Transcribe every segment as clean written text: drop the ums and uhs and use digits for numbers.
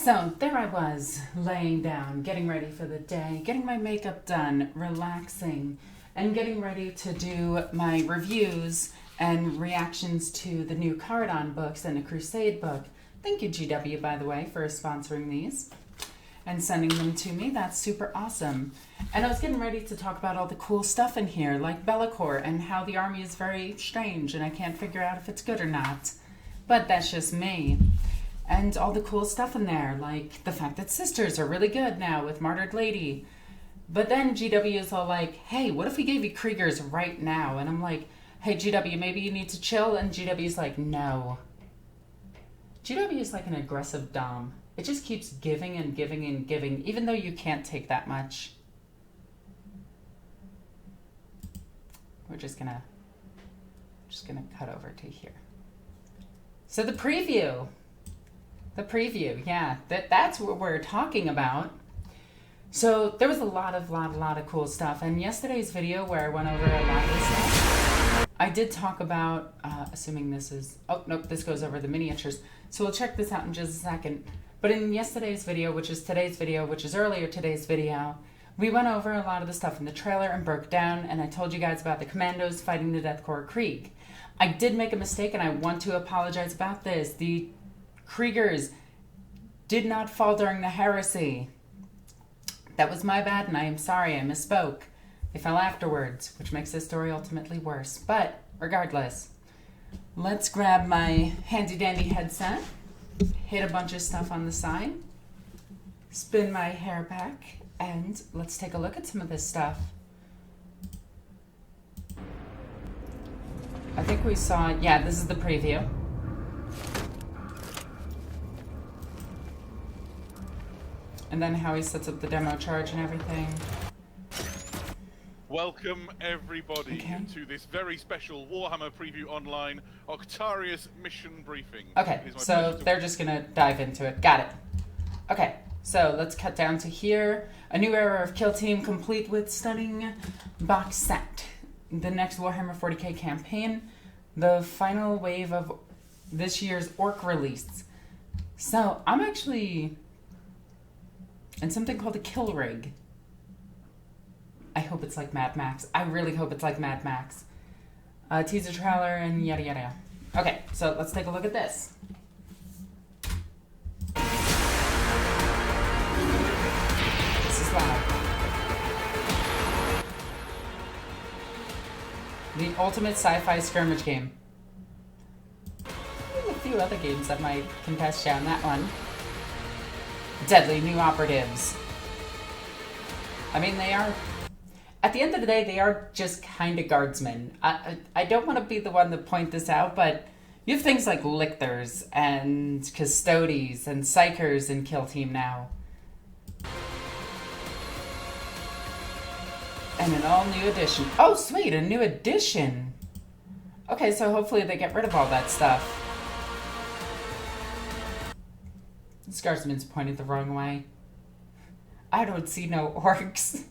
So there I was, laying down, getting ready for the day, getting my makeup done, relaxing, and getting ready to do my reviews and reactions to the new Cardon books and the Crusade book. Thank you, GW, by the way, for sponsoring these and sending them to me. That's super awesome. And I was getting ready to talk about all the cool stuff in here, like Be'lakor, and how the army is very strange, and I can't figure out if it's good or not. But that's just me. And all the cool stuff in there, like the fact that sisters are really good now with Martyred Lady. But then GW is all like, hey, what if we gave you Kriegers right now? And I'm like, hey, GW, maybe you need to chill. And GW's like, no. GW is like an aggressive dom. It just keeps giving and giving and giving, even though you can't take that much. We're just gonna cut over to here. So the preview. The preview, yeah, that's what we're talking about. So there was a lot of cool stuff. And yesterday's video where I went over a lot of this stuff, I did talk about, assuming this is, oh, nope, this goes over the miniatures. So we'll check this out in just a second. But in yesterday's video, which is today's video, which is earlier today's video, we went over a lot of the stuff in the trailer and broke down, and I told you guys about the Commandos fighting the Korps of Krieg. I did make a mistake, and I want to apologize about this. The Kriegers did not fall during the heresy. That was my bad, and I am sorry, I misspoke. They fell afterwards, which makes this story ultimately worse. But regardless, let's grab my handy-dandy headset, hit a bunch of stuff on the side, spin my hair back, and let's take a look at some of this stuff. I think we saw, yeah, this is the preview. And then how he sets up the demo charge and everything. Welcome everybody to this very special Warhammer Preview Online Octarius mission briefing. Okay, so they're just gonna dive into it. Got it. Okay, so let's cut down to here. A new era of Kill Team complete with stunning box set. The next Warhammer 40k campaign. The final wave of this year's Ork release. So I'm actually... and something called a kill rig. I hope it's like Mad Max. I really hope it's like Mad Max. Teaser trailer and yada yada. Okay, so let's take a look at this. This is loud. The ultimate sci-fi skirmish game. There's a few other games that might contest you on that one. Deadly new operatives. I mean, they are, at the end of the day, they are just kind of guardsmen. I don't want to be the one to point this out, but you have things like lictors and custodies and psychers in Kill Team now. And an all new edition. Oh, sweet, a new edition. Okay, so hopefully they get rid of all that stuff. Scarsman's pointed the wrong way. I don't see no orcs.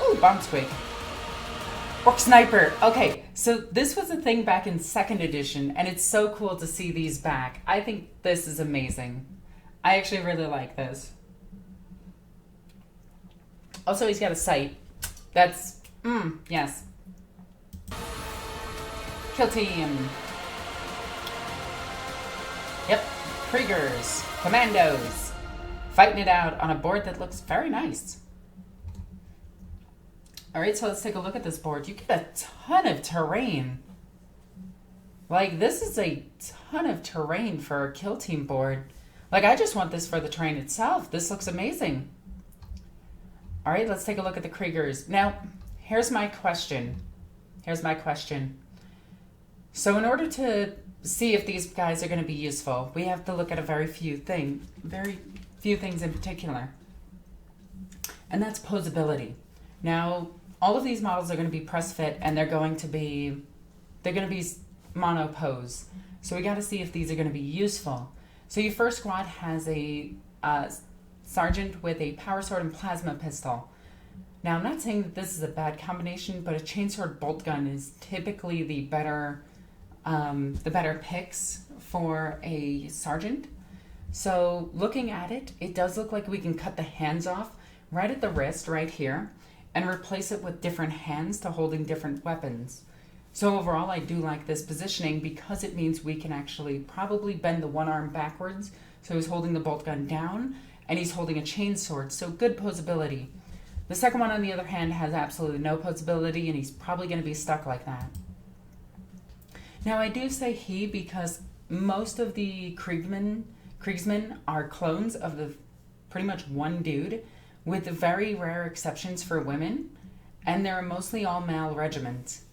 Ooh, bomb squig. Orc sniper. Okay, so this was a thing back in 2nd edition, and it's so cool to see these back. I think this is amazing. I actually really like this. Also, he's got a sight. That's, yes. Kill Team. Yep, Kriegers, Commandos, fighting it out on a board that looks very nice. Alright, so let's take a look at this board. You get a ton of terrain. Like, this is a ton of terrain for a Kill Team board. Like, I just want this for the terrain itself. This looks amazing. Alright, let's take a look at the Kriegers. Now, here's my question. So in order to see if these guys are going to be useful, we have to look at a very few things in particular. And that's posability. Now, all of these models are going to be press fit, and they're going to be mono pose. So we got to see if these are going to be useful. So your first squad has a sergeant with a power sword and plasma pistol. Now, I'm not saying that this is a bad combination, but a chainsword bolt gun is typically the better the better picks for a sergeant. So looking at it, it does look like we can cut the hands off right at the wrist right here and replace it with different hands to holding different weapons. So overall, I do like this positioning because it means we can actually probably bend the one arm backwards. So he's holding the bolt gun down and he's holding a chainsword. So good posability. The second one, on the other hand, has absolutely no posability and he's probably going to be stuck like that. Now I do say he because most of the Kriegsmen are clones of the pretty much one dude, with very rare exceptions for women, and they're mostly all male regiments.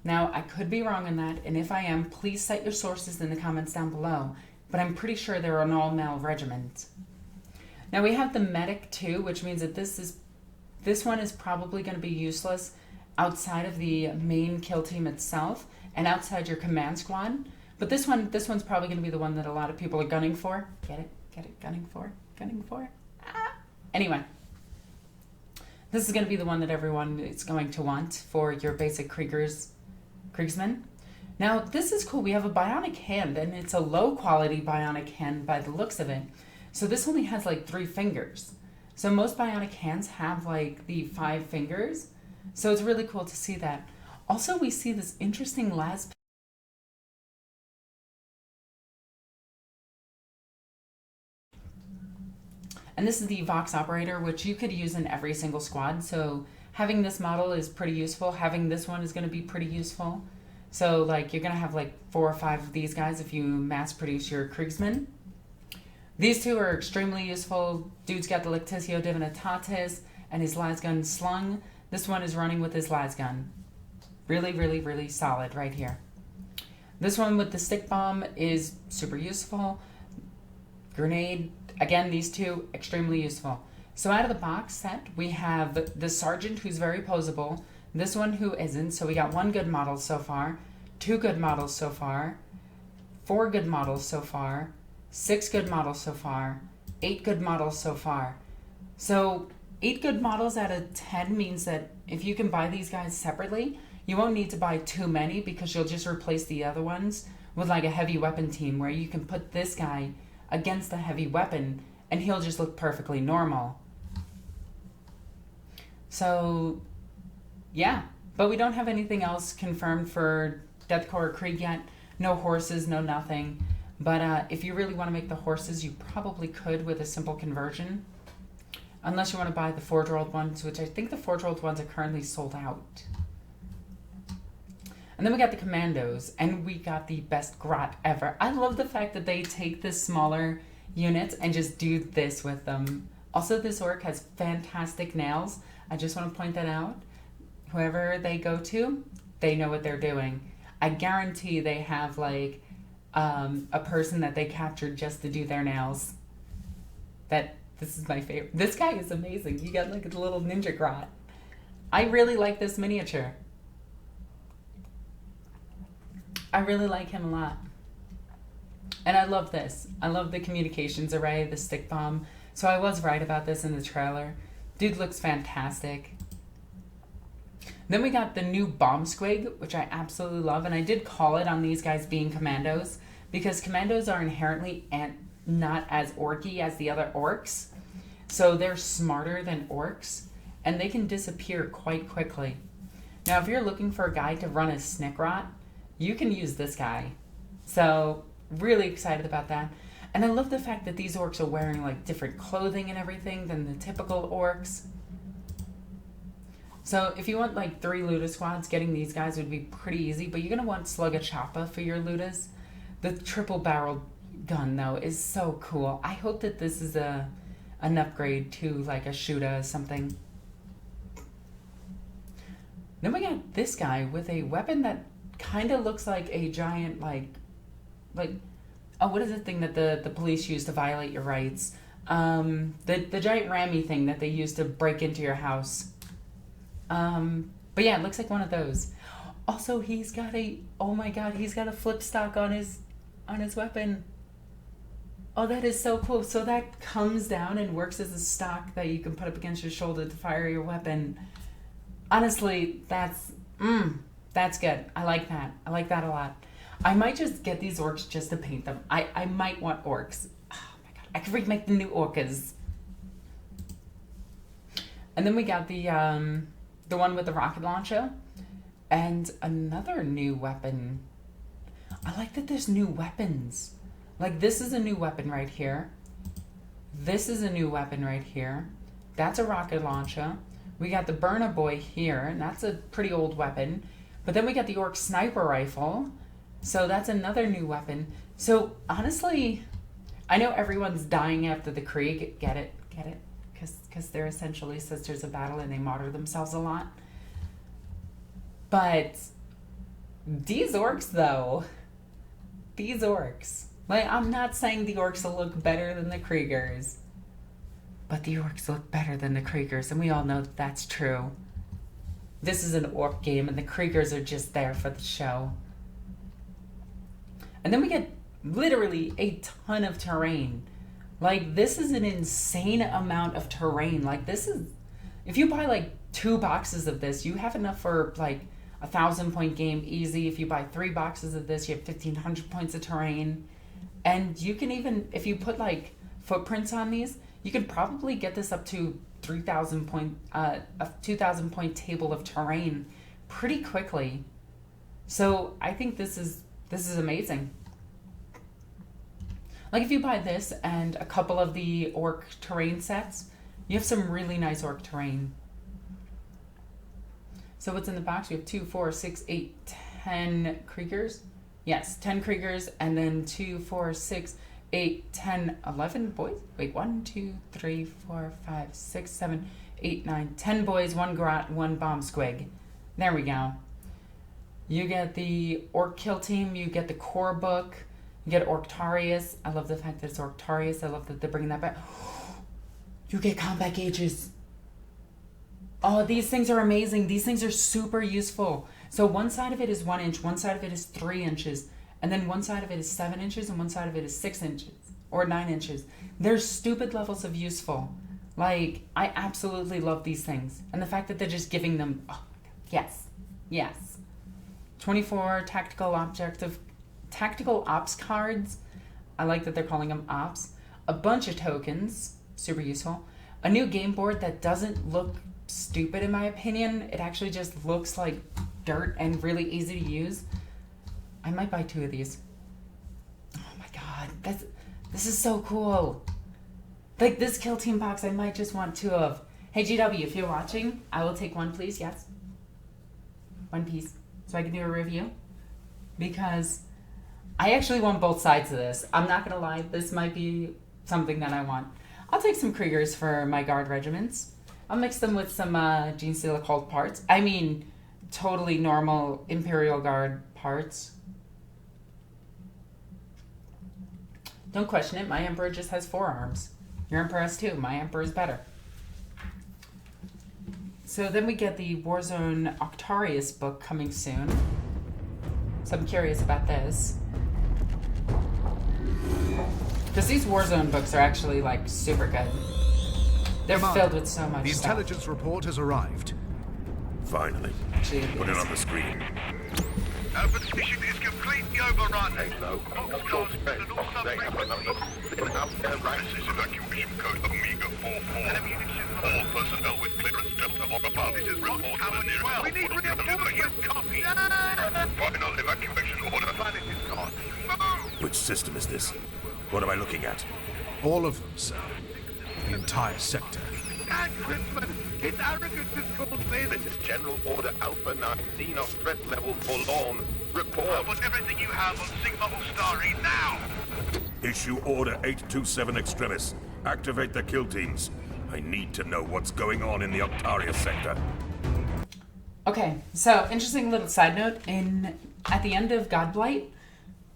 Now, I could be wrong on that, and if I am, please cite your sources in the comments down below, but I'm pretty sure they're an all-male regiment. Now, we have the medic too, which means that this one is probably going to be useless outside of the main kill team itself and outside your command squad. But this one's probably going to be the one that a lot of people are gunning for. Get it, gunning for. Ah. Anyway, this is going to be the one that everyone is going to want for your basic Kriegsmen. Now, this is cool. We have a bionic hand, and it's a low-quality bionic hand by the looks of it. So this only has like 3 fingers. So most bionic hands have like the 5 fingers. So it's really cool to see that. Also, we see this interesting las. And this is the Vox operator, which you could use in every single squad. So having this model is pretty useful. Having this one is going to be pretty useful. So like you're going to have like 4 or 5 of these guys if you mass produce your Kriegsmen. These two are extremely useful. Dude's got the Lectitio Divinitatis and his lasgun slung. This one is running with his lasgun. Really, really, really solid right here. This one with the stick bomb is super useful. Grenade. Again, these two, extremely useful. So out of the box set, we have the Sergeant, who's very posable. This one who isn't. So we got 1 good model so far, 2 good models so far, 4 good models so far, 6 good models so far, 8 good models so far. So 8 good models out of 10 means that if you can buy these guys separately, you won't need to buy too many because you'll just replace the other ones with like a heavy weapon team where you can put this guy against a heavy weapon and he'll just look perfectly normal. So yeah, but we don't have anything else confirmed for Death Korps of Krieg yet. No horses, no nothing. But if you really want to make the horses, you probably could with a simple conversion. Unless you want to buy the forge-rolled ones, which I think the forge-rolled ones are currently sold out. And then we got the Commandos, and we got the best grot ever. I love the fact that they take the smaller units and just do this with them. Also, this orc has fantastic nails. I just want to point that out. Whoever they go to, they know what they're doing. I guarantee they have like a person that they captured just to do their nails. This is my favorite. This guy is amazing. You got like a little ninja grot. I really like this miniature. I really like him a lot. And I love this. I love the communications array, the stick bomb. So I was right about this in the trailer. Dude looks fantastic. Then we got the new bomb squig, which I absolutely love. And I did call it on these guys being commandos because commandos are inherently not as orky as the other orcs. So they're smarter than orcs and they can disappear quite quickly. Now, if you're looking for a guy to run a snickrot, you can use this guy. So really excited about that. And I love the fact that these orcs are wearing like different clothing and everything than the typical orcs. So if you want like 3 Luda squads, getting these guys would be pretty easy, but you're going to want Slugga Choppa for your Ludas. The triple barrel gun though is so cool. I hope that this is an upgrade to like a Shuda or something. Then we got this guy with a weapon that kind of looks like a giant like oh, what is the thing that the police use to violate your rights? The giant rammy thing that they use to break into your house. But yeah, it looks like one of those. Also, he's got oh my god, he's got a flip stock on his weapon. Oh, that is so cool. So that comes down and works as a stock that you can put up against your shoulder to fire your weapon. Honestly, that's good. I like that. I like that a lot. I might just get these orcs just to paint them. I might want orcs. Oh my god, I could remake the new orcas. And then we got the one with the rocket launcher. And another new weapon. I like that there's new weapons. Like, this is a new weapon right here. This is a new weapon right here. That's a rocket launcher. We got the burner boy here, and that's a pretty old weapon. But then we got the orc sniper rifle. So that's another new weapon. So, honestly, I know everyone's dying after the Krieg. Get it? Get it? Because they're essentially sisters of battle and they martyr themselves a lot. But these orcs, though, these orcs, like, I'm not saying the orcs will look better than the Kriegers, but the orcs look better than the Kriegers, and we all know that that's true. This is an orc game, and the Kriegers are just there for the show. And then we get literally a ton of terrain. Like, this is an insane amount of terrain. Like, this is, if you buy like 2 boxes of this, you have enough for like 1,000-point game easy. If you buy 3 boxes of this, you have 1,500 points of terrain. And you can even, if you put like footprints on these, you could probably get this up to 3,000 point, a 2,000 point table of terrain pretty quickly. So I think this is amazing. Like, if you buy this and a couple of the orc terrain sets, you have some really nice orc terrain. So what's in the box? We have 2, 4, 6, 8, 10 Kriegers. Yes, 10 Kriegers, and then 2, 4, 6, 8, 10, 11 boys. Wait, 1, 2, 3, 4, 5, 6, 7, 8, 9, 10 boys, 1 grot, 1 bomb squig. There we go. You get the orc kill team. You get the core book. You get Octarius. I love the fact that it's Octarius. I love that they're bringing that back. You get combat gauges. Oh, these things are amazing. These things are super useful. So one side of it is 1 inch, one side of it is 3 inches, and then one side of it is 7 inches, and one side of it is 6 inches, or 9 inches. They're stupid levels of useful. Like, I absolutely love these things. And the fact that they're just giving them, oh, yes, yes. 24 tactical ops cards. I like that they're calling them ops. A bunch of tokens, super useful. A new game board that doesn't look stupid in my opinion. It actually just looks like dirt and really easy to use. I might buy 2 of these. Oh my god, this is so cool. Like, this kill team box I might just want 2 of. Hey GW, if you're watching, I will take 1 please. Yes, 1 piece so I can do a review, because I actually want both sides of this. I'm not gonna lie, this might be something that I want. I'll take some Kriegers for my guard regiments. I'll mix them with some Genestealer cult parts. I mean, totally normal Imperial Guard parts. Don't question it, my Emperor just has 4 arms. Your Emperor has 2, my Emperor is better. So then we get the Warzone Octarius book coming soon. So I'm curious about this. Because these Warzone books are actually, like, super good. They're filled with so much The stuff. intelligence report has arrived. Finally. Actually, Put it on the screen. Open mission is completely overrun. Hello. This is evacuation code Omega 44. All personnel with clearance Delta or above. This is report to the nearest. We need reinforcements. Copy. Final evacuation order. Planet is gone. Move! Which system is this? What am I looking at? All of them, sir. The entire sector. And Christmas! His arrogance is called this. This is General Order Alpha 9. Xenos threat level forlorn. Report. Put everything you have on Sigma Ustari now! Issue Order 827 Extremis. Activate the kill teams. I need to know what's going on in the Octarius sector. Okay, so interesting little side note. At the end of Godblight,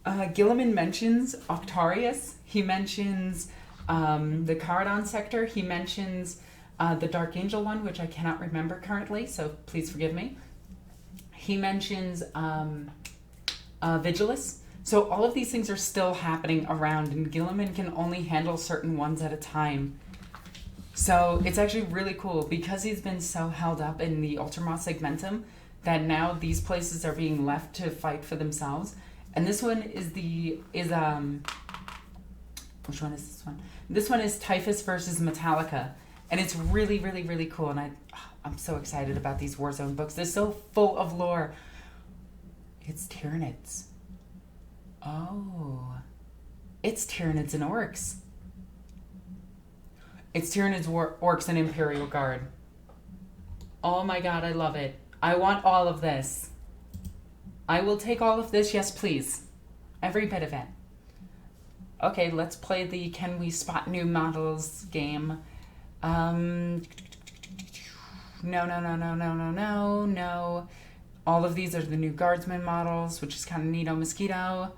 Gilliman mentions Octarius. He mentions the Caradon sector. He mentions the Dark Angel one, which I cannot remember currently, so please forgive me. He mentions Vigilus. So all of these things are still happening around, and Gilliman can only handle certain ones at a time. So it's actually really cool, because he's been so held up in the Ultramar Segmentum that now these places are being left to fight for themselves. And this one is which one is this one? This one is Typhus versus Metallica. And it's really, really, really cool. And I'm so excited about these Warzone books. They're so full of lore. It's Tyranids. Oh. It's Tyranids and Orks. It's Tyranids, Orks, and Imperial Guard. Oh my god, I love it. I want all of this. I will take all of this, yes please. Every bit of it. Okay, let's play the Can We Spot New Models game. No. All of these are the new Guardsman models, which is kind of neato mosquito.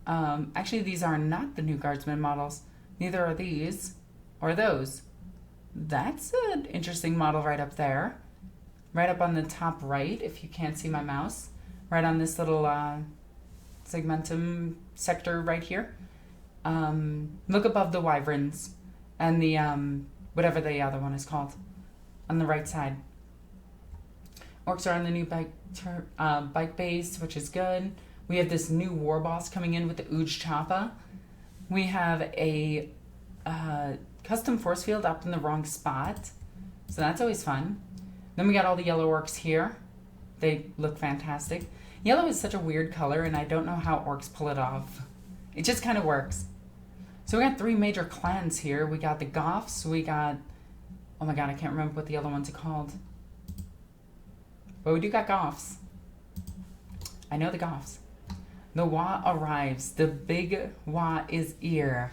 Actually, these are not the new Guardsman models. Neither are these or those. That's an interesting model right up there. Right up on the top right, if you can't see my mouse. Right on this little segmentum sector right here. Look above the wyverns and the whatever the other one is called on the right side. Orks are on the new bike base, which is good. We have this new war boss coming in with the Uj Choppa. We have a custom force field up in the wrong spot, so that's always fun. Then we got all the yellow orcs here. They look fantastic. Yellow is such a weird color, and I don't know how orcs pull it off. It just kind of works. So we got 3 major clans here. We got the Goths. We got... Oh my god, I can't remember what the other ones are called. But we do got Goths. I know the Goths. The Wa arrives. The big Wa is here.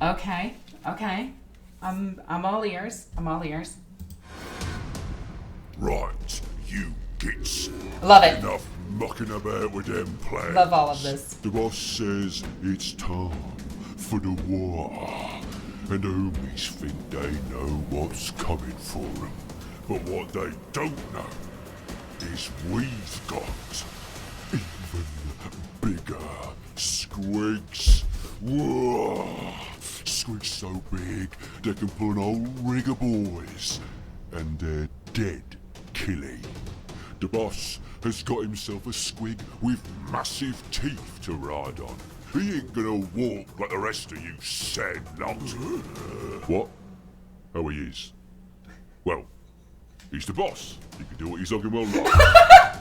Okay. Okay. I'm all ears. I'm all ears. Right, you gits. Love it. Enough mucking about with them plans. Love all of this. The boss says it's time for the war. And the homies think they know what's coming for them. But what they don't know is we've got even bigger squigs. Whoa! Squigs so big they can pull an whole rig of boys. And they're dead killing. The boss has got himself a squig with massive teeth to ride on. He ain't gonna walk like the rest of you sad lot. What? Oh, he is. Well, he's the boss. He can do what he's fucking well like.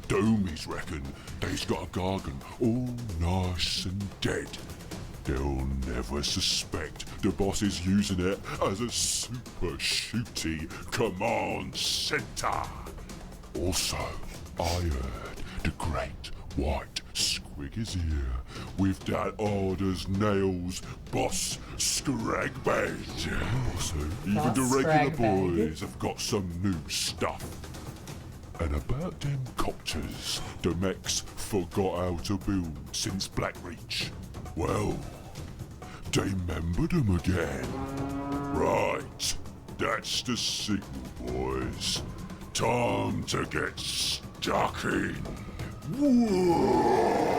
Doomies reckon they's got a gargan all nice and dead. They'll never suspect the boss is using it as a super shooty command center. Also, I heard the great white squig is here with that hard as nails boss scrag bag. Also, even the regular boys have got some new stuff. And about them copters, the mechs forgot how to build since Blackreach. Well, they remembered them again. Right, that's the signal, boys. Time to get stuck in. Whoa.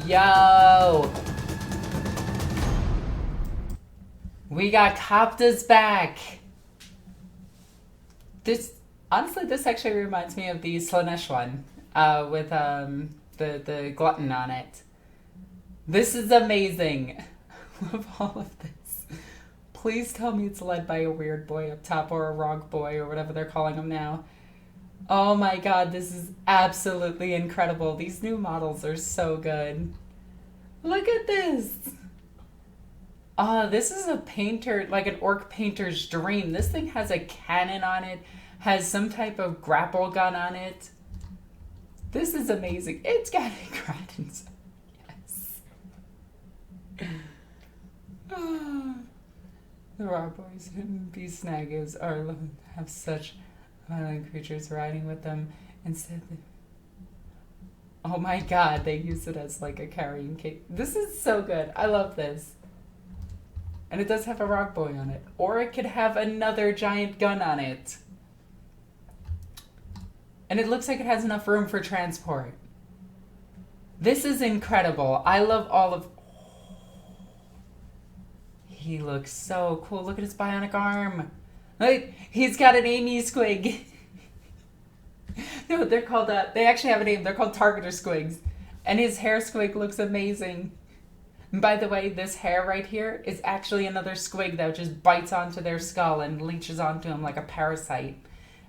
Yo! We got Copters back! Honestly, this actually reminds me of the Slanesh one, with the glutton on it. This is amazing. I love all of this. Please tell me it's led by a weird boy up top, or a Rog boy, or whatever they're calling him now. Oh my god, this is absolutely incredible. These new models are so good. Look at this. This is a painter, like an orc painter's dream. This thing has a cannon on it, has some type of grapple gun on it. This is amazing. It's got a Gratins. Yes. The raw boys and beast snaggers have such violent creatures riding with them. Instead, oh my god, they use it as like a carrying case. This is so good. I love this. And it does have a rock boy on it. Or it could have another giant gun on it. And it looks like it has enough room for transport. This is incredible. I love all of... He looks so cool. Look at his bionic arm. Like, he's got an Amy squig. No, they're called, they actually have a name. They're called Targeter Squigs. And his hair squig looks amazing. And by the way, this hair right here is actually another squig that just bites onto their skull and leeches onto them like a parasite.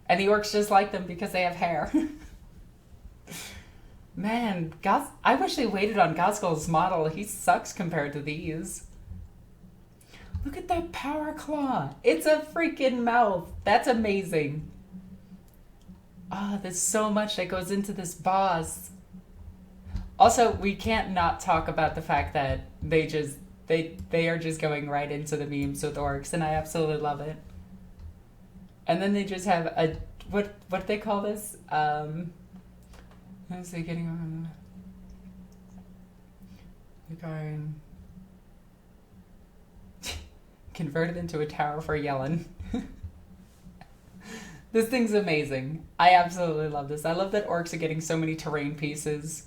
And the orcs just like them because they have hair. Man, I wish they waited on Gosgol's model. He sucks compared to these. Look at that power claw. It's a freaking mouth. That's amazing. Ah, there's so much that goes into this boss. Also, we can't not talk about the fact that they are just going right into the memes with orcs, and I absolutely love it. And then they just have a what do they call this? How's they getting on? They're going converted into a tower for Yellen. This thing's amazing. I absolutely love this. I love that orcs are getting so many terrain pieces.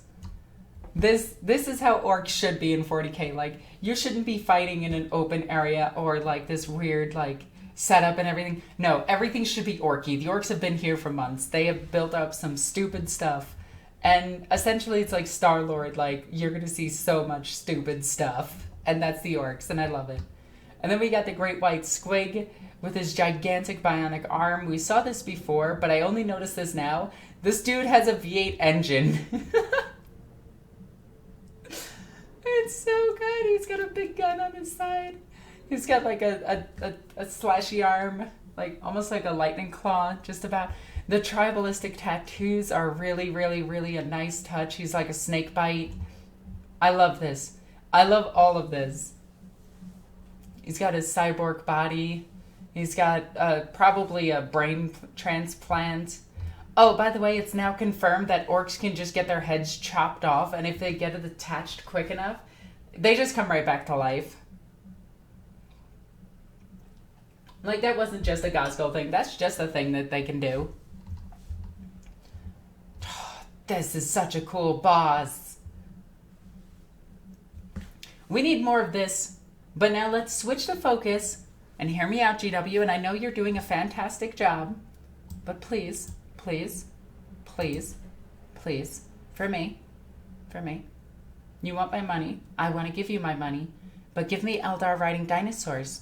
This is how orcs should be in 40k. Like, you shouldn't be fighting in an open area or like this weird like setup and everything. No, everything should be orky. The orcs have been here for months. They have built up some stupid stuff. And essentially it's like Star-Lord, like you're gonna see so much stupid stuff. And that's the orcs, and I love it. And then we got the Great White Squig with his gigantic bionic arm. We saw this before, but I only noticed this now. This dude has a V8 engine. It's so good. He's got a big gun on his side. He's got like a slashy arm, like almost like a lightning claw, just about. The tribalistic tattoos are really, really, really a nice touch. He's like a snake bite. I love this. I love all of this. He's got his cyborg body. He's got probably a brain transplant. Oh, by the way, it's now confirmed that orcs can just get their heads chopped off, and if they get it attached quick enough, they just come right back to life. Like, that wasn't just a Gosgol thing. That's just a thing that they can do. This is such a cool boss. We need more of this. But now let's switch the focus. And hear me out, GW. And I know you're doing a fantastic job. But please, please, please, please, for me. You want my money. I want to give you my money. But give me Eldar riding dinosaurs.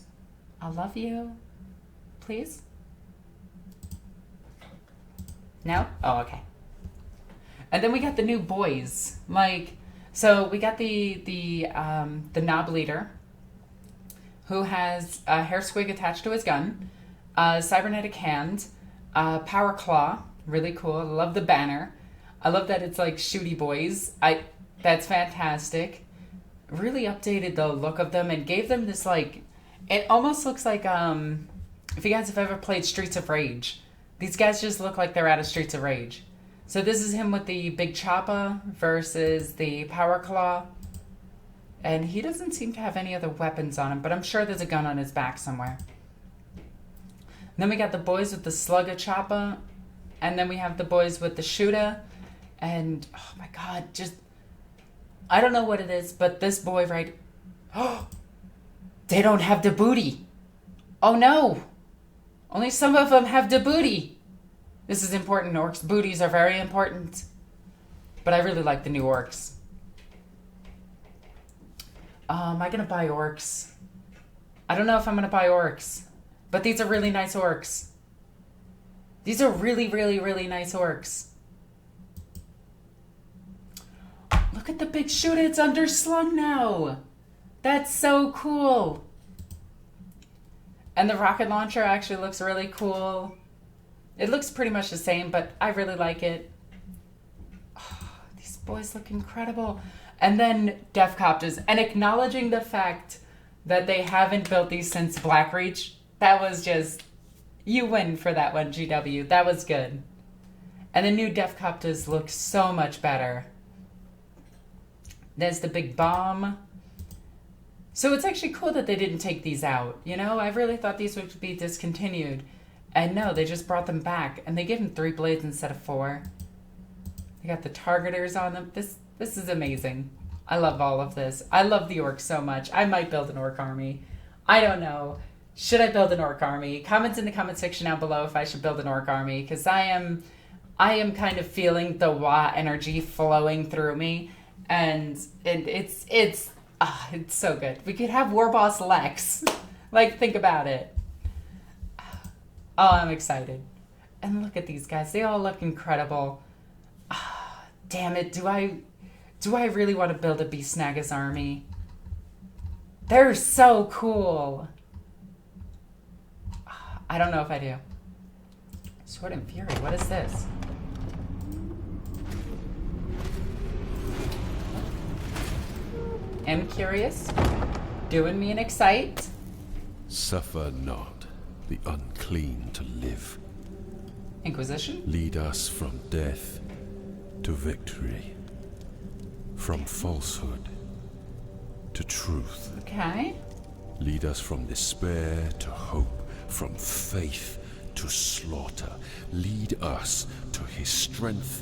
I love you. Please? No? Oh, okay. And then we got the new boys. Like, so we got the knob leader, who has a hair squig attached to his gun, a cybernetic hand, a power claw, really cool. I love the banner. I love that it's like shooty boys. That's fantastic. Really updated the look of them and gave them this like, it almost looks like if you guys have ever played Streets of Rage, these guys just look like they're out of Streets of Rage. So this is him with the big choppa versus the power claw. And he doesn't seem to have any other weapons on him, but I'm sure there's a gun on his back somewhere. And then we got the boys with the slugger choppa. And then we have the boys with the shooter. And, oh my god, just... I don't know what it is, but this boy right... Oh! They don't have the booty! Oh no! Only some of them have the booty! This is important, orcs. Booties are very important. But I really like the new orcs. Am I going to buy orcs? I don't know if I'm going to buy orcs. But these are really nice orcs. These are really, really, really nice orcs. Look at the big shooter. It's underslung now. That's so cool. And the rocket launcher actually looks really cool. It looks pretty much the same, but I really like it. Oh, these boys look incredible. And then Deathcopters. And acknowledging the fact that they haven't built these since Blackreach. That was just... You win for that one, GW. That was good. And the new Deathcopters look so much better. There's the big bomb. So it's actually cool that they didn't take these out. You know, I really thought these would be discontinued. And no, they just brought them back. And they gave them 3 blades instead of 4. They got the targeters on them. This is amazing. I love all of this. I love the orcs so much. I might build an orc army. I don't know. Should I build an orc army? Comments in the comment section down below if I should build an orc army. Because I am I am kind of feeling the Wa energy flowing through me, and it's so good. We could have War Boss Lex. Like, think about it. Oh, I'm excited. And look at these guys. They all look incredible. Damn it. Do I really want to build a Beastnaga's army? They're so cool. I don't know if I do. Sword and Fury. What is this? Am curious. Doing me an excite. Suffer not the unclean to live. Inquisition? Lead us from death to victory. From falsehood to truth. Okay. Lead us from despair to hope. From faith to slaughter. Lead us to his strength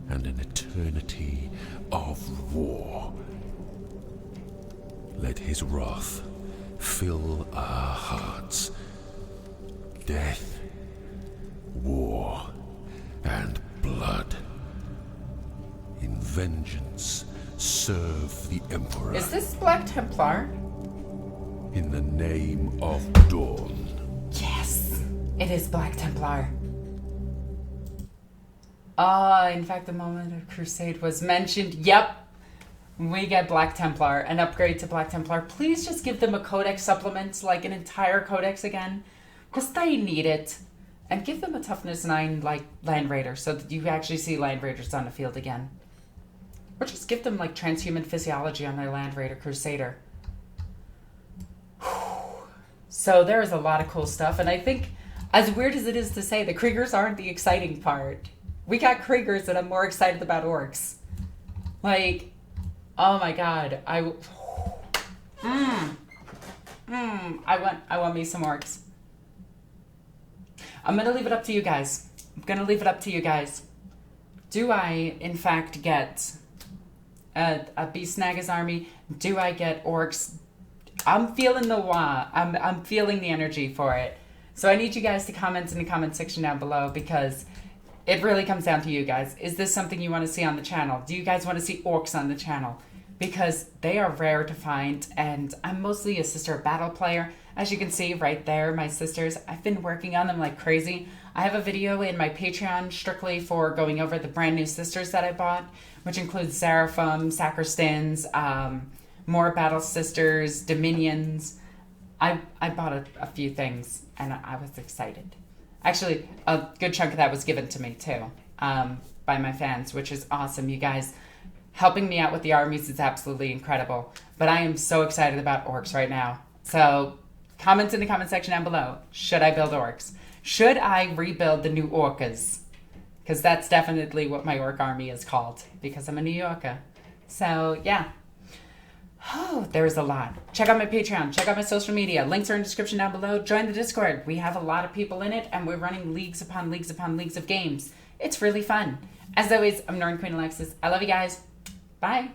and an eternity of war. Let his wrath fill our hearts. Death, war, and blood. In vengeance, serve the Emperor. Is this Black Templar? In the name of Dawn. Yes, it is Black Templar. In fact, the moment of Crusade was mentioned. Yep. We get Black Templar, an upgrade to Black Templar. Please just give them a codex supplement, like an entire codex again, because they need it. And give them a toughness 9 like Land Raider, so that you actually see Land Raiders on the field again. Or just give them like transhuman physiology on their Land Raider Crusader. So there is a lot of cool stuff, and I think, as weird as it is to say, the Kriegers aren't the exciting part. We got Kriegers, and I'm more excited about Orks. Like, oh my god, I want me some Orks. I'm gonna leave it up to you guys. Do I, in fact, get a Beastnaga's army? Do I get Orks? I'm feeling the Wa. I'm feeling the energy for it. So I need you guys to comment in the comment section down below, because it really comes down to you guys. Is this something you want to see on the channel? Do you guys want to see Orks on the channel? Because they are rare to find, and I'm mostly a Sister of Battle player. As you can see right there, my sisters, I've been working on them like crazy. I have a video in my Patreon strictly for going over the brand new sisters that I bought, which includes Seraphim, Sacristans, more Battle Sisters, Dominions. I bought a few things, and I was excited. Actually, a good chunk of that was given to me too, by my fans, which is awesome. You guys helping me out with the armies is absolutely incredible. But I am so excited about Orks right now. So comment in the comment section down below. Should I build Orks? Should I rebuild the new Orcas? Because that's definitely what my Ork army is called, because I'm a New Yorker. So yeah. Oh, there's a lot. Check out my Patreon. Check out my social media. Links are in the description down below. Join the Discord. We have a lot of people in it, and we're running leagues upon leagues upon leagues of games. It's really fun. As always, I'm NornQueenAlexis. I love you guys. Bye.